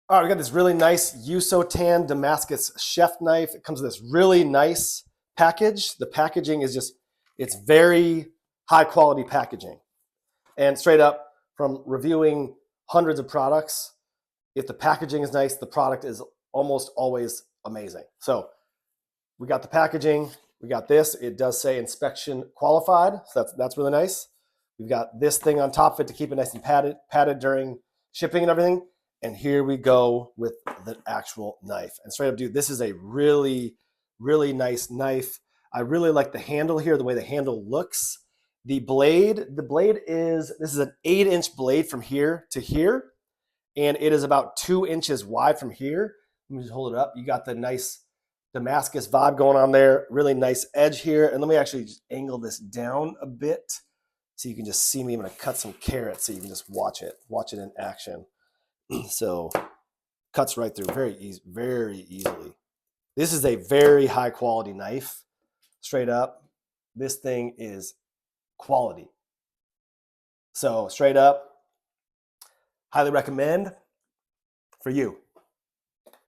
All right, we got this really nice Yusotan Damascus chef knife. It comes with this really nice package. The packaging is just, it's very high quality packaging. And straight up from reviewing hundreds of products, if the packaging is nice, the product is almost always amazing. So we got the packaging, we got this. It does say inspection qualified, so that's really nice. We've got this thing on top of it to keep it nice and padded during shipping and everything. And here we go with the actual knife. And straight up, dude, this is a really, really nice knife. I really like the handle here, the way the handle looks. The blade is, this is an 8-inch blade from here to here, and it is about 2 inches wide from here. Let me just hold it up. You got the nice Damascus vibe going on there. Really nice edge here. And let me actually just angle this down a bit so you can just see me. I'm going to cut some carrots so you can just watch it in action. So cuts right through very easily. This is a very high quality knife. Straight up, this thing is quality. So straight up, highly recommend for you.